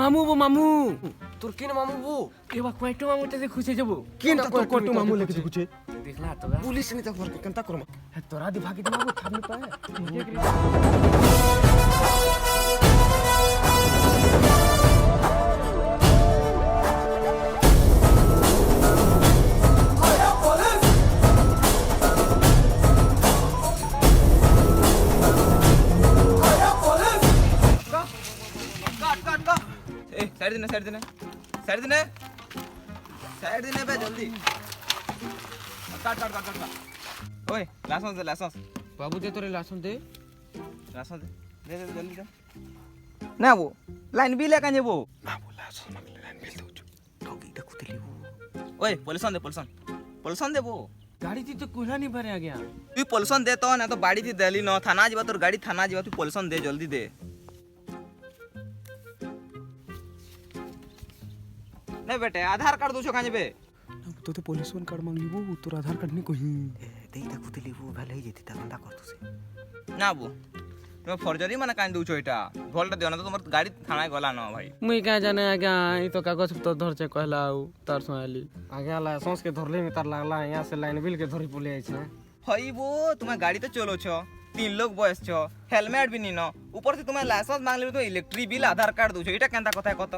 মামু বো মামু তোর কেন মামু বো এবা কয়টো মামু তে খুঁজে যাব কেন তোর কত মামু লেগে দেখুছে দেখলা তো পুলিশ নি তো কেনতা করম তোরা দি ভাগি মামু খাবি পায় साइड देने बे जल्दी काट ओए लाइसेंस बाबू दे तोरे लासन दे दे जल्दी दे ना वो लाइन भी लेका जेबो ना बोला सो मगले लाइन बिल दउछु ठगी देखुतली वो ओए पोल्यूशन दे वो गाड़ी थी तो कुला नहीं भरे आ गया तू पोल्यूशन दे तो ना तो बाड़ी थी दिल्ली न थाना जीवा तोर गाड़ी थाना जीवा तू पोल्यूशन दे जल्दी दे नहीं बेटे आधार कार्ड दूसो काजे बे तो पुलिसवन कार्ड मांगली वो तोर आधार कार्ड नहीं कहि देई देखुतली वो भले ही जेती तंदा करतु से ना वो तुम फर्जरी माने कान दूचो एटा भोलटा देना तो तुमर गाड़ी थाना गला न भाई मुई का जाने आ गया ई तो कागज तो धर से कहला तार सोली आ गया लाइसेंस के धरले में तार लागला यहां से लाइन बिल के धरी पुले आइ छै हई वो तुम्हें गाड़ी तो चलो छो 3 लोग बयस छो हेलमेट भी नहीं न ऊपर से तुम्हें लाइसेंस मांग ले तो इलेक्ट्रिक बिल आधार कार्ड दूचो एटा केनता कथा कत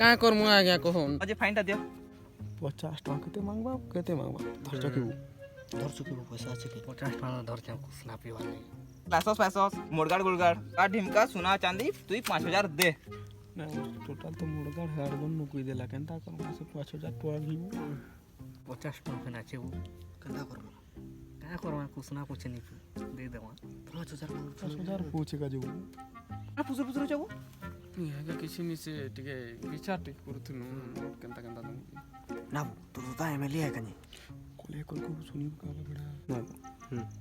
का कर मु आ गया कोन अजे फाइनटा दियो 50 टका केते मांगबा धर चकी वो पैसा छै 50 टका धर के कुछ ना पीवा नहीं लाइसेंस मुड़गाड़ गुड़गाड़ का ढिमका सोना चांदी तू 5000 दे ना टोटल तो मुड़गाड़ हार बन नु कोई देला केनता कर से 5000 टका भी 50 टका ना छै वो केनता कर का करवा कुछ ना कुछ नहीं दे देवा 5000 पूछेगा जो पुसुर जाबो आगे किसी नि से टिके विचार टिक करथनु केनता तुम ना तो एमएलए है कनी कोले को सुनी का बड़ा ना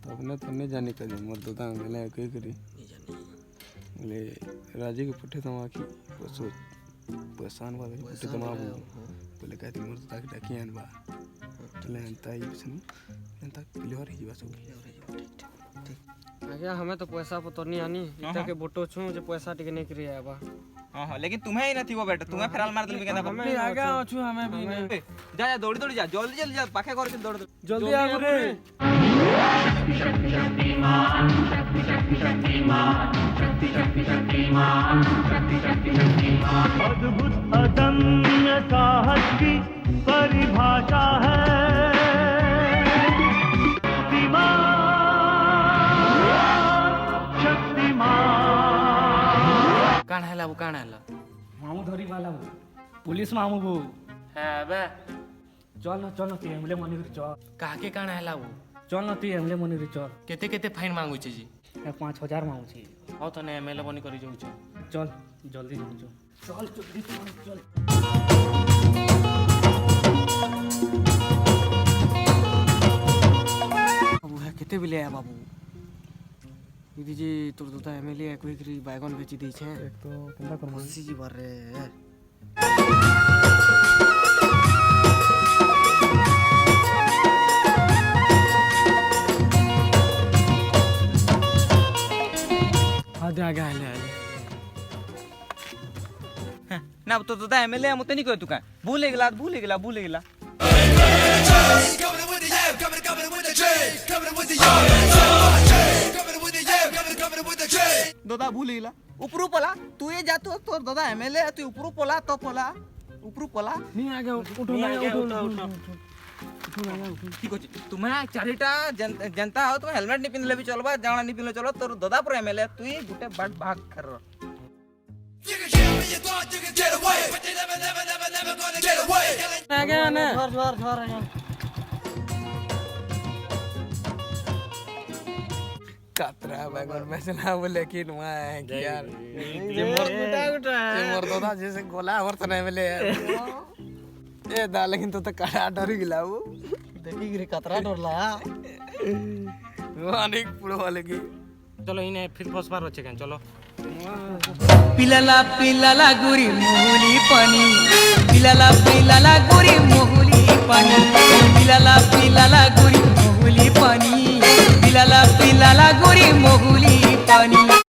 तब ने तो नहीं जाने का मोर दादा मिले कई करी नहीं जानी ले राजे के पुठे तमा की बसो पहचान वाले पुठे तमा बोले कहती मोर दादा के डाकियान बा चले अंताई सुनी अंता क्लियर ही बस आगे हमें तो पैसा पतो नहीं आनी इटा के बोटो छु जे पैसा टिके नहीं करिया बा हां लेकिन तुम्हें ही नहीं थी वो बेटा तुम्हें फेराल मार दिल भी केना हमें आगे छु हमें भी नहीं जा दौड़ी जा जल्दी जा पाखे कर के दौड़ जल्दी आ रे अद्भुत अदम्य साहस की परिभाषा है कान हैला मामू धरी वाला वो पुलिस मामू वो है बे चल ना ती हमले मनी चल काके कान हैला वो चल ना ती हमले मनी चल केते फाइन मांगु छी जी 5000 मांगू छी हो तो ने एमएलए बनी करी जाउ छ चल जल्दी जाऊ चल जल्दी चल बाबू है केते बिले है बाबू दीदी जी तोर दादा एमएलए कोई करी बैगन बेची दै छै एक तो केनता कर खुशी जी भर रे आगे आगे आले ना तो दादा एमएलए मते नहीं कह तू का भूल गेला दादा भूल गेला ऊपरू पला तू ये जा तो दादा एमएलए तू ऊपरू पला नहीं आगे उठो ना उठो ठीक अछि तुम्हें चारिटा जनता हो तुम हेलमेट नहीं पिनले भी चलबा जाना नहीं पिनले चलो तोर दादा पर एमएलए तू ही गुटे बाट भाग कर आगे आने झर कातरा बैगन में से ना बोले कि मैं यार ये मोर दादा जैसे गोला और तो नहीं मिले यार ए दा लेकिन तो काड़ा डर गिला वो देखी गिरी कतरा डरला वो अनेक पुरो वाले की चलो इने फिर फसबार होचे केन चलो पिलाला गुरी मोहली पानी पिलाला गुरी मोहली पानी पिलाला गुरी मोहली पानी पिलाला गुरी मोहली पानी